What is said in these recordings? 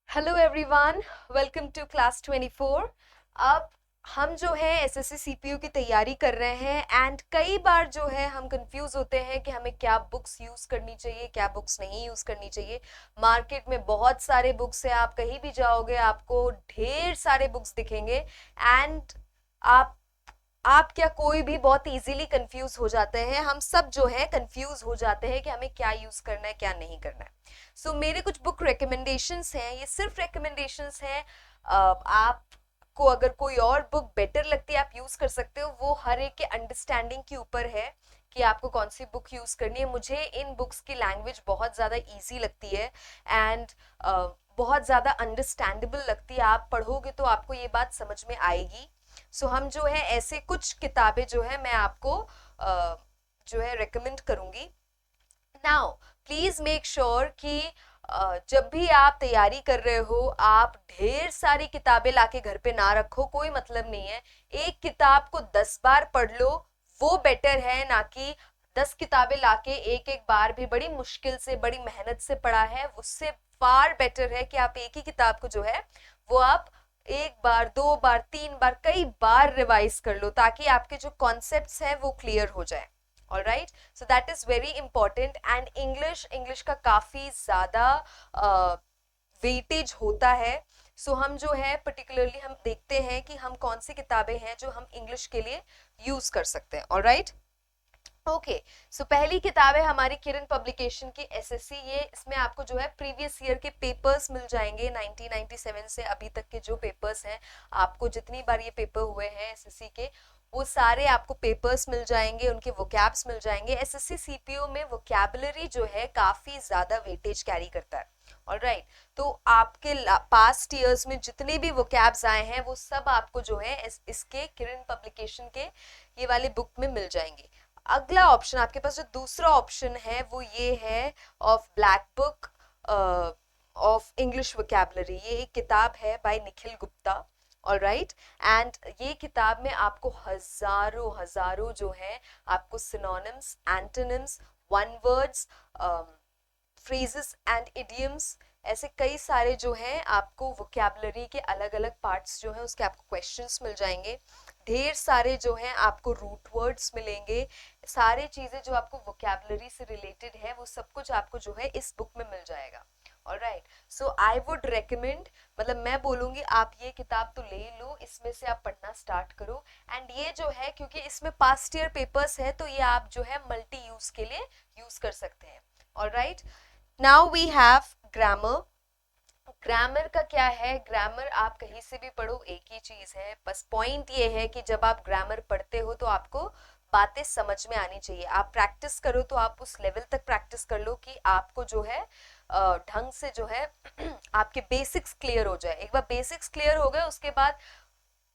Hello everyone, welcome to class 24। अब हम जो है एसएससी सीपीयू की तैयारी कर रहे हैं एंड कई बार जो है हम कंफ्यूज होते हैं कि हमें क्या बुक्स यूज करनी चाहिए, क्या बुक्स नहीं यूज करनी चाहिए। मार्केट में बहुत सारे बुक्स हैं, आप कहीं भी जाओगे आपको ढेर सारे बुक्स दिखेंगे एंड आप आप क्या कोई भी बहुत इजीली कंफ्यूज हो जाते हैं। हम सब जो है कंफ्यूज हो जाते हैं कि हमें क्या यूज करना है क्या नहीं करना है। सो मेरे कुछ बुक रिकमेंडेशंस हैं, ये सिर्फ रिकमेंडेशंस हैं। आपको अगर कोई और बुक बेटर लगती है आप यूज कर सकते हो, वो हर एक के अंडरस्टैंडिंग के ऊपर है कि आपको कौन सी बुक यूज करनी है। मुझे इन बुक्स की लैंग्वेज बहुत ज्यादा इजी लगती है एंड बहुत ज्यादा अंडरस्टैंडेबल लगती है। आप पढ़ोगे तो आपको ये बात समझ में आएगी। हम जो है ऐसे कुछ किताबें जो है मैं आपको जो है रेकमेंड करूंगी। नाउ प्लीज मेक श्योर कि जब भी आप तैयारी कर रहे हो आप ढेर सारी किताबें लाके घर पे ना रखो, कोई मतलब नहीं है। एक किताब को 10 बार पढ़ लो, वो बेटर है ना कि 10 किताबें लाके एक एक बार भी बड़ी मुश्किल से बड़ी मेहनत से पढ़ा है। उससे फार बेटर है कि आप एक ही किताब को जो है वो आप एक बार, दो बार, तीन बार, कई बार रिवाइज कर लो ताकि आपके जो कॉन्सेप्ट्स हैं वो क्लियर हो जाए। All right, so that is very important. And English का काफी ज्यादा वेटेज होता है। हम जो है पर्टिकुलरली हम देखते हैं कि हम कौन सी किताबें हैं जो हम इंग्लिश के लिए यूज कर सकते हैं। All right, okay. सो पहली किताब है हमारी किरण पब्लिकेशन की एसएससी। ये इसमें आपको जो है प्रीवियस ईयर के पेपर्स मिल जाएंगे, 1997 से अभी तक के जो पेपर्स हैं, आपको जितनी बार ये पेपर हुए हैं एसएससी के वो सारे आपको पेपर्स मिल जाएंगे, उनके वोकैब्स मिल जाएंगे। एसएससी सीपीओ में वोकैबुलरी जो है काफी ज्यादा वेटेज कैरी करता है। ऑलराइट, तो आपके पास्ट ईयर्स में जितने भी वोकैब्स आए हैं वो सब आपको जो है इसके किरण पब्लिकेशन के ये वाले बुक में मिल जाएंगे। अगला ऑप्शन आपके पास जो दूसरा ऑप्शन है वो ये है of black book of English vocabulary. ये एक किताब है by Nikhil Gupta. All right, and ये किताब में आपको हजारों हजारों जो है आपको synonyms, antonyms, one words, phrases and idioms, ऐसे कई सारे जो हैं आपको वोकैबुलरी के अलग अलग पार्ट्स जो हैं उसके आपको क्वेश्चंस मिल जाएंगे। ढेर सारे जो हैं आपको रूट वर्ड्स मिलेंगे। सारे चीजें जो आपको वोकैबुलरी से रिलेटेड है वो सब कुछ आपको जो है इस बुक में मिल जाएगा। Alright, so I would recommend, मतलब मैं बोलूंगी आप ये किताब तो ले लो, इसमें से आप पढ़ना स्टार्ट करो। एंड ये जो है क्योंकि इसमें पास्ट ईयर पेपर्स है तो ये आप जो है मल्टी यूज के लिए यूज कर सकते हैं। Alright, now we have grammar. Grammar का क्या है, ग्रामर आप कहीं से भी पढ़ो एक ही चीज है, बस पॉइंट ये है कि जब आप ग्रामर पढ़ते हो तो आपको बातें समझ में आनी चाहिए। आप प्रैक्टिस करो तो आप उस लेवल तक प्रैक्टिस कर लो कि आपको जो है ढंग से जो है आपके बेसिक्स क्लियर हो जाए। एक बार बेसिक्स क्लियर हो गए उसके बाद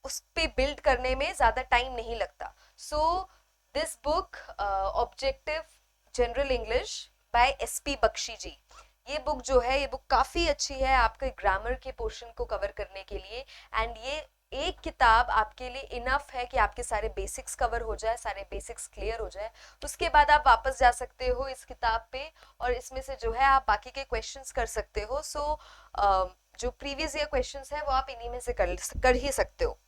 उस पे बिल्ड करने में ज्यादा टाइम नहीं लगता। So this book objective general English by SP Bakshi ji, ये बुक जो है ये बुक काफी अच्छी है आपके ग्रामर के पोर्शन को कवर करने के लिए। एंड ये एक किताब आपके लिए इनफ है कि आपके सारे बेसिक्स कवर हो जाए, सारे बेसिक्स क्लियर हो जाए। उसके बाद आप वापस जा सकते हो इस किताब पे और इसमें से जो है आप बाकी के क्वेश्चंस कर सकते हो। जो प्रीवियस ईयर क्वेश्चंस है वो आप इन्हीं में से कर ही सकते हो।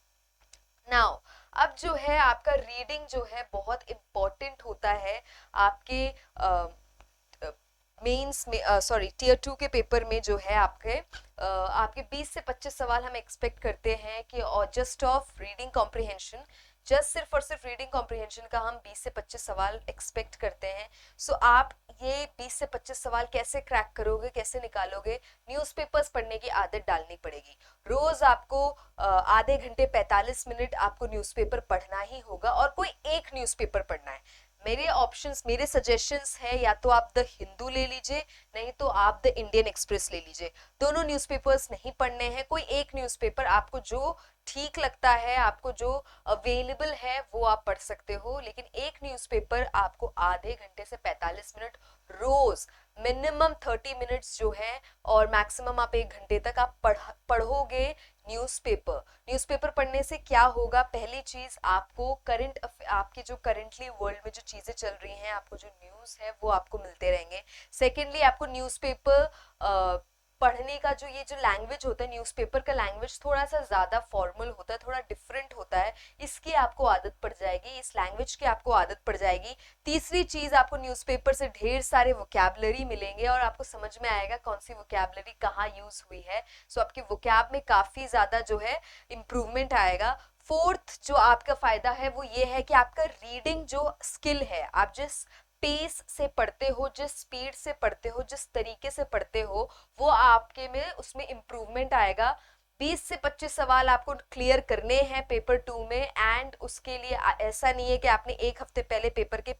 नाउ अब जो है आपका रीडिंग जो है बहुत इंपॉर्टेंट होता है आपके मेंस में, सॉरी टीयर 2 के पेपर में जो है आपके 20 से 25 सवाल हम एक्सपेक्ट करते हैं कि और just of reading comprehension, just सिर्फ और सिर्फ रीडिंग कॉम्प्रिहेंशन का हम 20 से 25 सवाल एक्सपेक्ट करते हैं। आप ये 20 से 25 सवाल कैसे क्रैक करोगे, कैसे निकालोगे? न्यूज़पेपर्स पढ़ने की आदत डालनी पड़ेगी। रोज आपको आधे घंटे 45 मिनट आपको न्यूज़पेपर पढ़ना ही होगा और कोई एक न्यूज़पेपर पढ़ना है। मेरे ऑप्शंस, मेरे सजेशंस है या तो आप द हिंदू ले लीजिए, नहीं तो आप द इंडियन एक्सप्रेस ले लीजिए। दोनों न्यूज़पेपर्स नहीं पढ़ने हैं, कोई एक न्यूज़पेपर आपको जो ठीक लगता है, आपको जो अवेलेबल है वो आप पढ़ सकते हो, लेकिन एक न्यूज़पेपर आपको आधे घंटे से 45 मिनट रोज, मिनिमम 30 मिनट्स जो है और मैक्सिमम आप एक घंटे तक आप पढ़ोगे न्यूज़पेपर। न्यूज़पेपर पढ़ने से क्या होगा, पहली चीज आपको करंट, आपकी जो करंटली वर्ल्ड में जो चीजें चल रही हैं, आपको जो न्यूज है वो आपको मिलते रहेंगे। सेकेंडली आपको न्यूज़पेपर पढ़ने का जो ये जो लैंग्वेज होता है, न्यूज़पेपर का लैंग्वेज थोड़ा सा ज़्यादा फॉर्मल होता है, थोड़ा डिफरेंट होता है, इसकी आपको आदत पड़ जाएगी, इस लैंग्वेज की आपको आदत पड़ जाएगी। तीसरी चीज़, आपको न्यूज़पेपर से ढेर सारे वोकैबलरी मिलेंगे और आपको समझ में आएगा कौन सी वोकैबलरी कहाँ यूज़ हुई है। सो आपकी वोकैब में काफ़ी ज़्यादा जो है इम्प्रूवमेंट आएगा। फोर्थ जो आपका फ़ायदा है वो ये है कि आपका रीडिंग जो स्किल है, आप जिस पेस से पढ़ते हो, जिस स्पीड से पढ़ते हो, जिस तरीके से पढ़ते हो, वो आपके में उसमें इम्प्रूवमेंट आएगा। 20 से 25 सवाल आपको क्लियर करने हैं पेपर 2 में, एंड उसके लिए ऐसा नहीं है कि आपने एक हफ्ते पहले पेपर के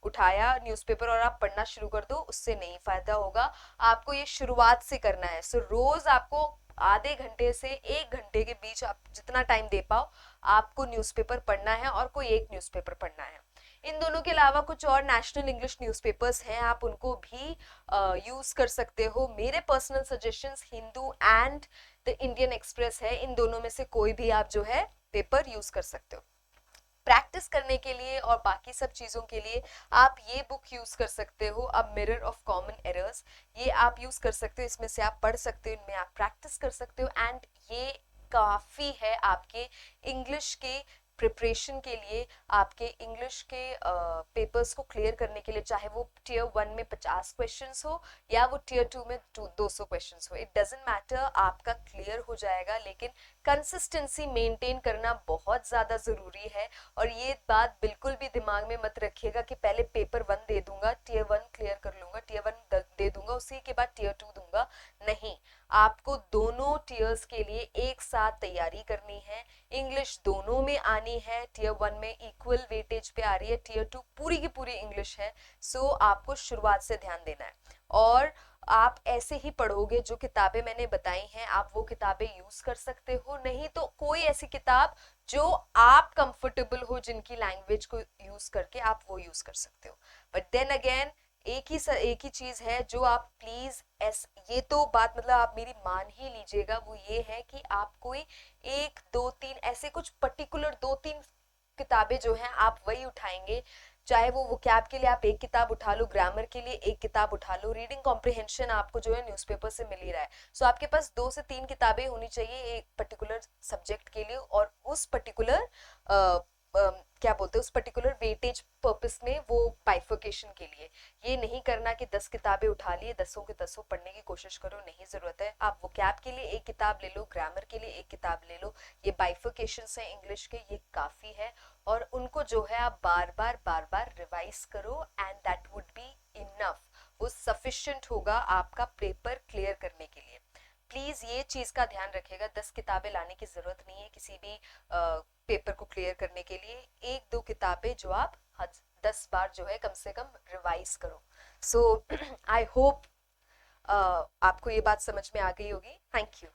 उठाया न्यूज़पेपर और आप पढ़ना शुरू कर दो, उससे नहीं फायदा होगा। आपको ये शुरुआत से करना है। सो रोज आपको आधे घंटे से 1 घंटे के बीच आप जितना टाइम दे पाओ आपको न्यूज़पेपर पढ़ना है, और कोई एक न्यूज़पेपर पढ़ना है। इन दोनों के अलावा कुछ और नेशनल इंग्लिश न्यूज़पेपर्स हैं, आप उनको भी यूज कर सकते हो। मेरे personal suggestions Hindu and the Indian express है, इन दोनों में से कोई भी आप जो है पेपर यूज कर सकते हो। प्रैक्टिस करने के लिए और बाकी सब चीज़ों के लिए आप ये बुक यूज़ कर सकते हो, अब मिरर ऑफ कॉमन एरर्स, ये आप यूज़ कर सकते हो, इसमें से आप पढ़ सकते हो, इनमें आप प्रैक्टिस कर सकते हो, एंड ये काफ़ी है आपके इंग्लिश के प्रिपरेशन के लिए, आपके इंग्लिश के पेपर्स को क्लियर करने के लिए, चाहे वो टियर 1 में 50 क्वेश्चंस हो या वो टियर 2 में 200 क्वेश्चंस हो, इट डजेंट मैटर, आपका क्लियर हो जाएगा। लेकिन कंसिस्टेंसी मेंटेन करना बहुत ज़्यादा ज़रूरी है, और ये बात बिल्कुल भी दिमाग में मत रखिएगा कि पहले पेपर 1 दे दूंगा, टियर 1 क्लियर कर लूंगा, टियर 1 दे दूंगा, उसी के बाद टियर 2 दूंगा। नहीं, आपको दोनों टियर्स के लिए एक साथ तैयारी करनी है। इंग्लिश दोनों में आनी है, टियर 1 में इक्वल वेटेज पे आ रही है, टियर 2 पूरी की पूरी इंग्लिश है। सो आपको शुरुआत से ध्यान देना है, और आप ऐसे ही पढ़ोगे। जो किताबें मैंने बताई हैं आप वो किताबें यूज कर सकते हो, नहीं तो कोई ऐसी किताब जो आप कंफर्टेबल हो, जिनकी लैंग्वेज को यूज करके आप वो यूज कर सकते हो। बट देन अगेन एक ही चीज है जो आप प्लीज ये तो बात मतलब आप मेरी मान ही लीजिएगा, वो ये है कि आप कोई 1 2 3 ऐसे कुछ पर्टिकुलर 2 3 किताबें जो हैं आप वही उठाएंगे। चाहे वो वोकैब के लिए आप एक किताब उठा लो, ग्रामर के लिए एक किताब उठा लो, रीडिंग कॉम्प्रिहेंशन आपको जो है न्यूज़पेपर से मिल ही रहा है। सो आपके पास 2 से 3 किताबें होनी चाहिए एक पर्टिकुलर सब्जेक्ट के लिए, और उस पर्टिकुलर क्या बोलते हैं, उस पर्टिकुलर वेटेज पर्पस में, वो बाइफर्केशन के लिए। ये नहीं करना कि 10 किताबें उठा लिए, 10 के 10 पढ़ने की कोशिश करो, नहीं जरूरत है। आप वोकैब के लिए एक किताब ले लो, ग्रामर के लिए एक किताब ले लो, ये बाइफर्केशंस हैं इंग्लिश के, ये काफी है, और उनको जो है आप बार बार रिवाइज करो, and that would be enough, वो सफिशिएंट होगा आपका पेपर क्लियर करने के लिए। प्लीज ये चीज का ध्यान रखिएगा, 10 किताबें लाने की जरूरत नहीं है किसी भी पेपर को क्लियर करने के लिए। 1 2 किताबें जो आप 10 बार जो है कम से कम रिवाइज करो। सो आई होप आपको ये बात समझ में आ गई होगी। Thank you.